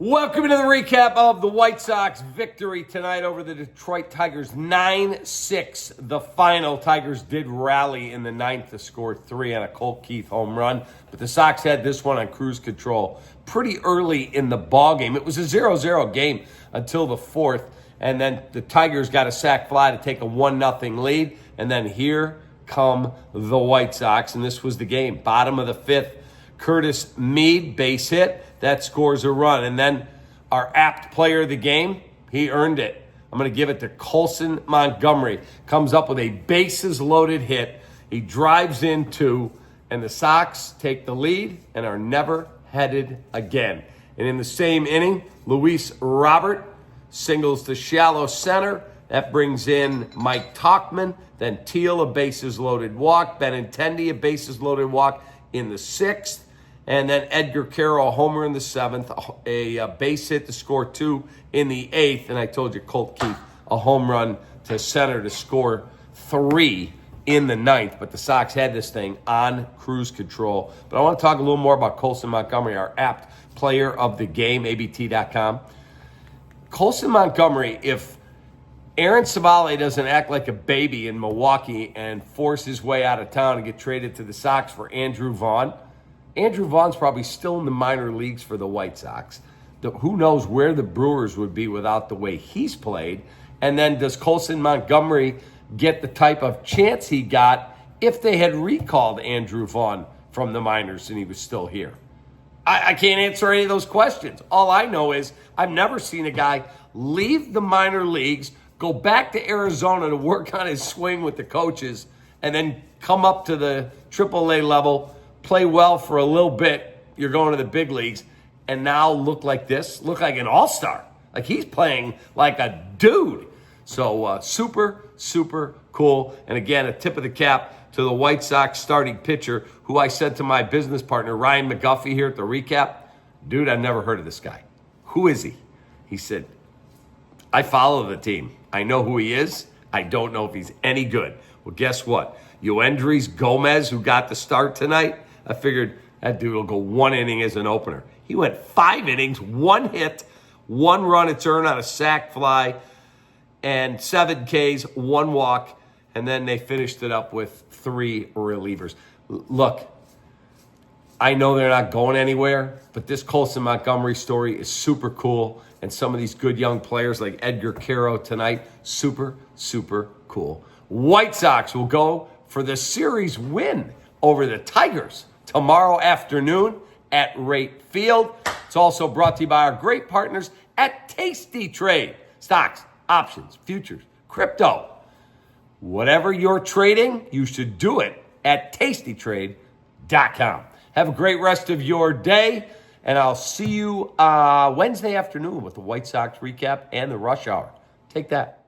Welcome to the recap of the White Sox victory tonight over the Detroit Tigers. 9-6, the final. Tigers did rally in the ninth to score 3 on a Colt Keith home run, but the Sox had this one on cruise control pretty early in the ballgame. It was a 0-0 game until the fourth, and then the Tigers got a sac fly to take a 1-0 lead, and then here come the White Sox, and this was the game. Bottom of the fifth, Curtis Mead, base hit. That scores a run. And then our apt player of the game, he earned it. I'm going to give it to Colson Montgomery. Comes up with a bases-loaded hit. He drives in 2, and the Sox take the lead and are never headed again. And in the same inning, Luis Robert singles to shallow center. That brings in Mike Tauchman. Then Teal, a bases-loaded walk. Benintendi, a bases-loaded walk in the 6th. And then Edgar Quero, a homer in the 7th, a base hit to score 2 in the 8th. And I told you, Colt Keith, a home run to center to score 3 in the 9th. But the Sox had this thing on cruise control. But I want to talk a little more about Colson Montgomery, our apt player of the game, ABT.com. Colson Montgomery, if Aaron Savale doesn't act like a baby in Milwaukee and force his way out of town and get traded to the Sox for Andrew Vaughn, Andrew Vaughn's probably still in the minor leagues for the White Sox. Who knows where the Brewers would be without the way he's played? And then does Colson Montgomery get the type of chance he got if they had recalled Andrew Vaughn from the minors and he was still here? I can't answer any of those questions. All I know is I've never seen a guy leave the minor leagues, go back to Arizona to work on his swing with the coaches, and then come up to the AAA level, play well for a little bit, you're going to the big leagues, and now look like this, look like an all-star. Like he's playing like a dude. So super, super cool. And again, a tip of the cap to the White Sox starting pitcher, who I said to my business partner, Ryan McGuffey, here at the recap, dude, I've never heard of this guy. Who is he? He said, I follow the team. I know who he is. I don't know if he's any good. Well, guess what? Yoendrys Gomez, who got the start tonight, I figured that dude will go 1 inning as an opener. He went 5 innings, 1 hit, 1 run it's earned on a sac fly, and 7 Ks, 1 walk, and then they finished it up with 3 relievers. Look, I know they're not going anywhere, but this Colson Montgomery story is super cool, and some of these good young players like Edgar Quero tonight, super, super cool. White Sox will go for the series win over the Tigers tomorrow afternoon at Rate Field. It's also brought to you by our great partners at Tasty Trade. Stocks, options, futures, crypto. Whatever you're trading, you should do it at tastytrade.com. Have a great rest of your day, and I'll see you Wednesday afternoon with the White Sox recap and the rush hour. Take that.